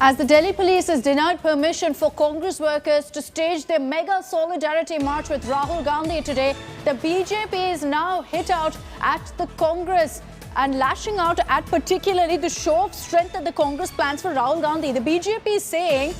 As the Delhi police has denied permission for Congress workers to stage their mega solidarity march with Rahul Gandhi today, the BJP is now hit out at the Congress and lashing out at particularly the show of strength that the Congress plans for Rahul Gandhi. The BJP is saying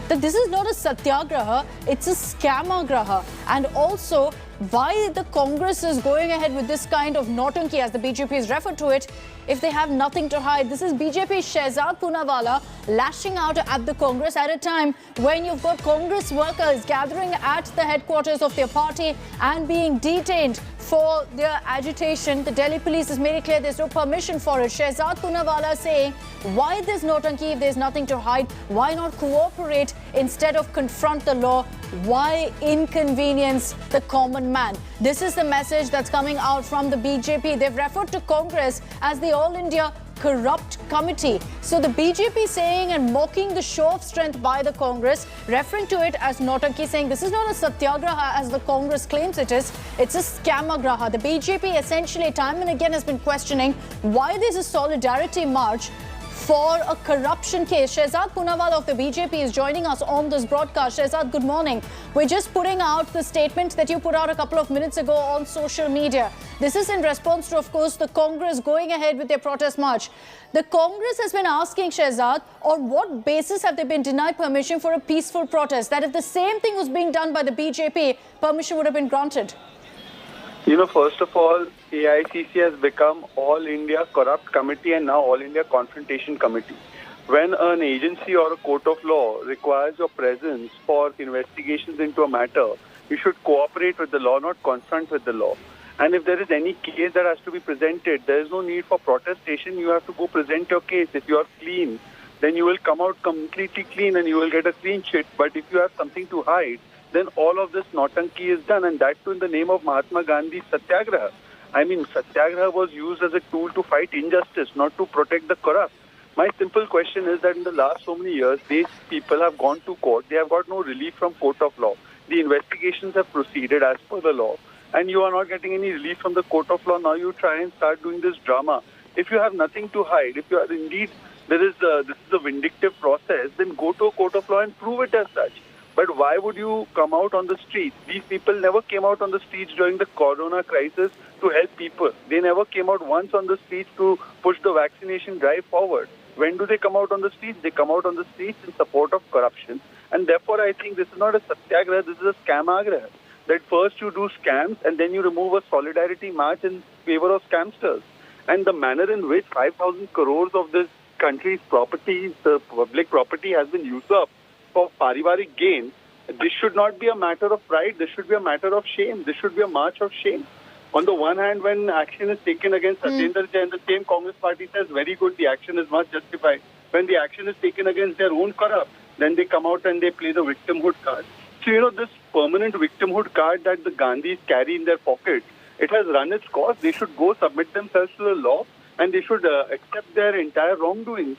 that this is not a Satyagraha, it's a Scam-Agraha. And also, why the Congress is going ahead with this kind of nautanki, as the BJP has referred to it, if they have nothing to hide. This is BJP Shehzad Poonawalla lashing out at the Congress at a time when you've got Congress workers gathering at the headquarters of their party and being detained for their agitation. The Delhi police has made it clear there's no permission for it. Shehzad Poonawalla saying, why this nautanki if there's nothing to hide? Why not cooperate instead of confront the law? Why inconvenience the common man? This is the message that's coming out from the BJP. They've referred to Congress as the All India Corrupt Committee. So the BJP saying and mocking the show of strength by the Congress, referring to it as nautanki, saying this is not a Satyagraha as the Congress claims it is, it's a Scam-Agraha. The BJP essentially time and again has been questioning why there's a solidarity march for a corruption case. Shehzad Poonawalla of the BJP is joining us on this broadcast. Shehzad, good morning. We're just putting out the statement that you put out a couple of minutes ago on social media. This is in response to, of course, the Congress going ahead with their protest march. The Congress has been asking, Shehzad, on what basis have they been denied permission for a peaceful protest? That if the same thing was being done by the BJP, permission would have been granted. You know, first of all, AICC has become All India Corrupt Committee and now All India Confrontation Committee. When an agency or a court of law requires your presence for investigations into a matter, you should cooperate with the law, not confront with the law. And if there is any case that has to be presented, there is no need for protestation. You have to go present your case. If you are clean, then you will come out completely clean and you will get a clean sheet. But if you have something to hide, then all of this nautanki is done, and that too in the name of Mahatma Gandhi's Satyagraha. I mean, Satyagraha was used as a tool to fight injustice, not to protect the corrupt. My simple question is that in the last so many years, these people have gone to court. They have got no relief from court of law. The investigations have proceeded as per the law, and you are not getting any relief from the court of law. Now you try and start doing this drama. If you have nothing to hide, if you are indeed, this is a vindictive process, then go to a court of law and prove it as such. But why would you come out on the streets? These people never came out on the streets during the corona crisis to help people. They never came out once on the streets to push the vaccination drive forward. When do they come out on the streets? They come out on the streets in support of corruption. And therefore, I think this is not a Satyagraha, this is a Scam-Agraha. That first you do scams and then you remove a solidarity march in favor of scamsters. And the manner in which 5,000 crores of this country's property, the public property, has been used up for parivarik gain, this should not be a matter of pride, this should be a matter of shame, this should be a march of shame. On the one hand, when action is taken against Satyendra Jain, the same Congress party says, very good, the action is much justified. When the action is taken against their own corrupt, then they come out and they play the victimhood card. So, you know, this permanent victimhood card that the Gandhis carry in their pocket, it has run its course. They should go submit themselves to the law and they should accept their entire wrongdoings.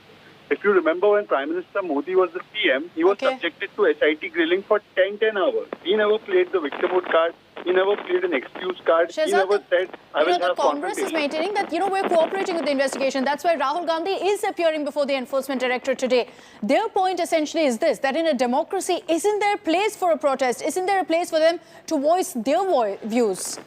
If you remember when Prime Minister Modi was the PM, he was subjected to SIT grilling for 10 hours. He never played the victimhood card. He never played an excuse card. Shehzad, he never said, I will have the Congress is maintaining that, we're cooperating with the investigation. That's why Rahul Gandhi is appearing before the Enforcement Directorate today. Their point essentially is this, that in a democracy, isn't there a place for a protest? Isn't there a place for them to voice their views?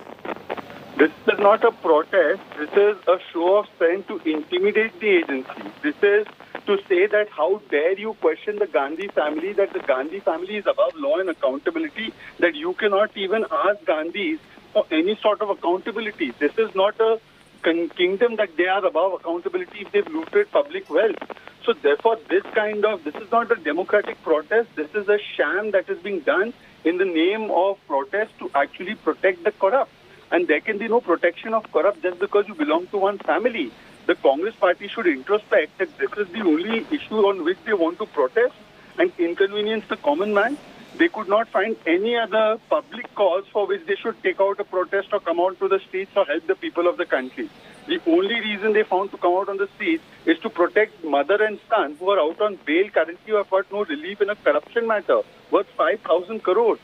This is not a protest. This is a show of strength to intimidate the agency. This is to say that how dare you question the Gandhi family, that the Gandhi family is above law and accountability, that you cannot even ask Gandhis for any sort of accountability. This is not a kingdom that they are above accountability if they've looted public wealth. So therefore, this is not a democratic protest. This is a sham that is being done in the name of protest to actually protect the corrupt. And there can be no protection of corrupt just because you belong to one family. The Congress party should introspect that this is the only issue on which they want to protest and inconvenience the common man. They could not find any other public cause for which they should take out a protest or come out to the streets or help the people of the country. The only reason they found to come out on the streets is to protect mother and son who are out on bail currently, who have got no relief in a corruption matter worth 5,000 crores.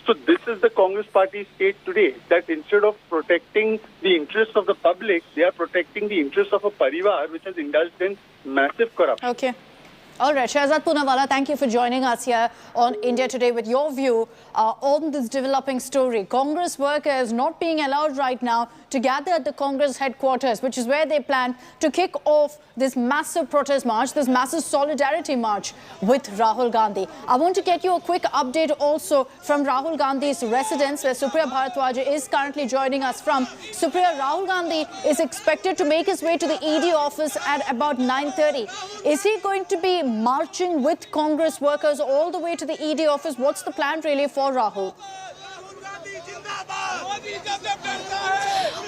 So this is the Congress party state today, that instead of protecting the interests of the public, they are protecting the interests of a parivar which has indulged in massive corruption. Okay. All right, Shahzad Poonawalla, thank you for joining us here on India Today with your view on this developing story. Congress workers not being allowed right now to gather at the Congress headquarters, which is where they plan to kick off this massive protest march, this massive solidarity march with Rahul Gandhi. I want to get you a quick update also from Rahul Gandhi's residence, where Supriya Bharadwaj is currently joining us from. Supriya, Rahul Gandhi is expected to make his way to the ED office at about 9:30. Is he going to be marching with Congress workers all the way to the ED office? What's the plan really for Rahul?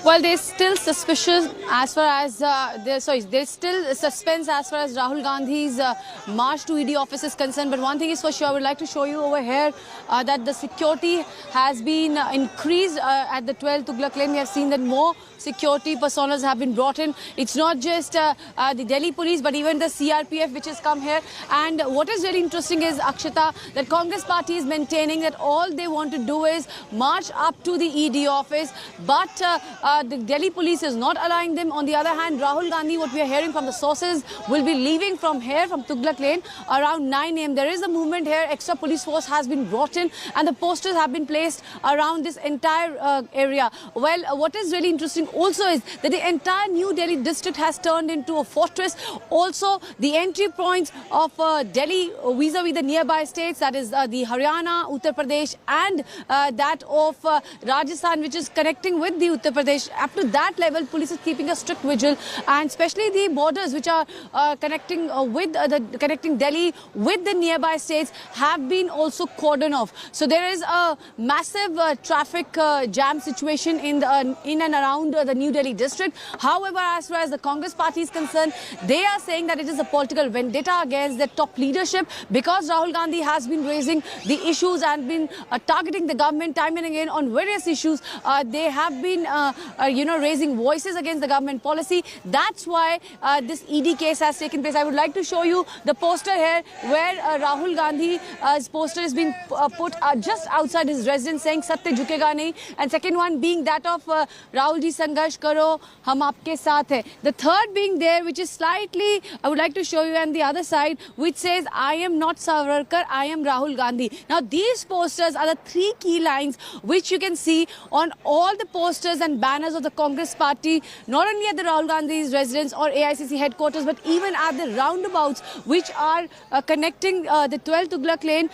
Well, there's still suspicion as far as there's still suspense as far as Rahul Gandhi's march to ED office is concerned. But one thing is for sure, I would like to show you over here that the security has been increased at the 12 Tughlaq Lane. We have seen that more security personas have been brought in. It's not just the Delhi police, but even the CRPF which has come here. And what is really interesting is, Akshata, that Congress party is maintaining that all they want to do is march up to the ED office, but the Delhi police is not allowing them. On the other hand, Rahul Gandhi, what we are hearing from the sources, will be leaving from here, from Tughlaq Lane, around 9 a.m. There is a movement here. Extra police force has been brought in, and the posters have been placed around this entire area. Well, what is really interesting also is that the entire New Delhi district has turned into a fortress. Also, the entry points of Delhi vis-a-vis the nearby states, that is the Haryana, Uttar Pradesh, and that of Rajasthan, which is connecting with the Uttar Pradesh. Up to that level, police is keeping a strict vigil, and especially the borders which are connecting connecting Delhi with the nearby states have been also cordoned off. So there is a massive traffic jam situation in and around the New Delhi district. However, as far as the Congress party is concerned, they are saying that it is a political vendetta against their top leadership, because Rahul Gandhi has been raising the issues and been targeting the government time and again on various issues. They have been raising voices against the government policy. That's why this ED case has taken place. I would like to show you the poster here where Rahul Gandhi's poster is being put just outside his residence, saying "Satya jhukega nahi," and second one being that of Rahul ji, Sangharsh karo, hum aapke saath hai. The third being there, which is slightly, I would like to show you, and the other side, which says "I am not Savarkar, I am Rahul Gandhi." Now these posters are the three key lines which you can see on all the posters and banners of the Congress party, not only at the Rahul Gandhi's residence or AICC headquarters, but even at the roundabouts which are connecting the 12 Tughlaq Lane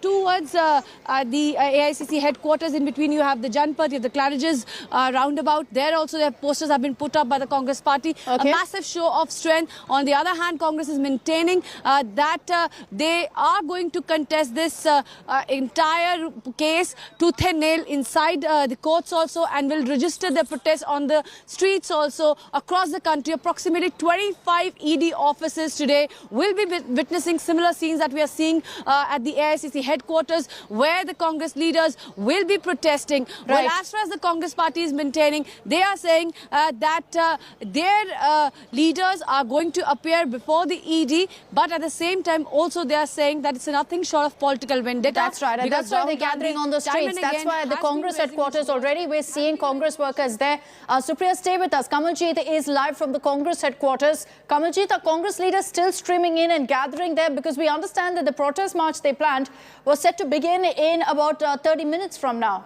towards the AICC headquarters. In between you have the Janpat, you have the Claridge's roundabout. There also their posters have been put up by the Congress party. Okay. A massive show of strength. On the other hand, Congress is maintaining that they are going to contest this entire case tooth and nail inside the courts also, and will register their protest on the streets also across the country. Approximately 25 ED offices today will be witnessing similar scenes that we are seeing at the AICC headquarters, where the Congress leaders will be protesting. Right. Well, as far as the Congress party is maintaining, they are saying that their leaders are going to appear before the ED, but at the same time also they are saying that it's nothing short of political vendetta. That's right, and that's why they're gathering on the streets. That's why at the Congress headquarters already we're seeing Congress workers there. Supriya, stay with us. Kamaljeet is live from the Congress headquarters. Kamaljeet, are Congress leaders still streaming in and gathering there? Because we understand that the protest march they planned was set to begin in about 30 minutes from now.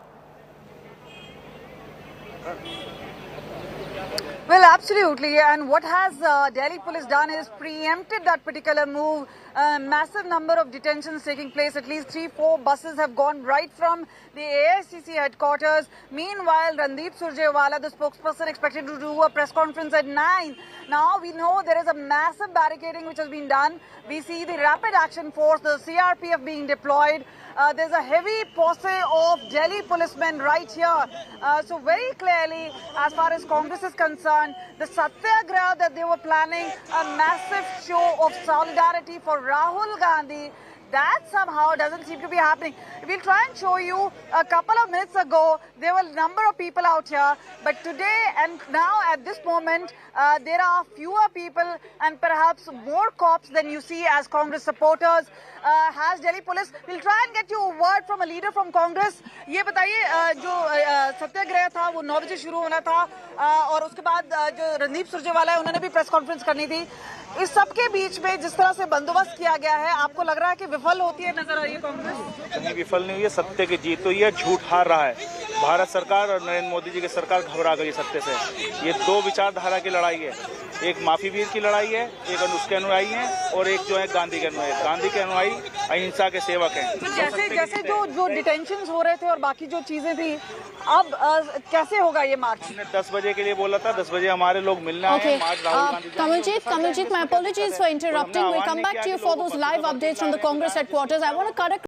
Well, absolutely. And what has Delhi police done is preempted that particular move. A massive number of detentions taking place. At least 3-4 buses have gone right from the AICC headquarters. Meanwhile, Randeep Surjewala, the spokesperson, expected to do a press conference at 9. Now we know there is a massive barricading which has been done. We see the rapid action force, the CRPF being deployed. There's a heavy posse of Delhi policemen right here. So very clearly, as far as Congress is concerned, the Satyagraha that they were planning, a massive show of solidarity for Rahul Gandhi, that somehow doesn't seem to be happening. We'll try and show you. A couple of minutes ago, there were a number of people out here, but today and now at this moment, there are fewer people and perhaps more cops than you see as Congress supporters. Has Delhi police? We'll try and get you a word from a leader from Congress. ये बताइए जो सत्याग्रह था वो 9 बजे शुरू होना था और उसके बाद जो रणदीप सुरजेवाला है उन्होंने भी प्रेस कॉन्फ्रेंस करनी थी. इस सब के बीच में जिस तरह से बंदोबस्त किया गया है, आपको लग रहा है कि विफल होती है नजर आ रही है कांग्रेस? कहीं विफल नहीं हुई है, सत्य की जीत हुई है, झूठ हार रहा है। भारत सरकार और नरेंद्र मोदी जी की सरकार घबरा गई सत्य से। ये दो विचारधारा की लड़ाई है, एक माफी वीर की लड़ाई है, एक उसके अनुयायी है और एक जो है गांधी के अनुयायी। गांधी के अनुयायी अहिंसा के सेवक हैं। तो जैसे जो डिटेंशंस हो रहे थे और बाकी जो चीजें थी, अब कैसे होगा ये मार्च? हमने 10 बजे के लिए बोला था, 10 बजे हमारे लोग मिलना है। Kamaljeet, my apologies for interrupting. We'll come back to you for those live updates from the Congress headquarters. I want to cut a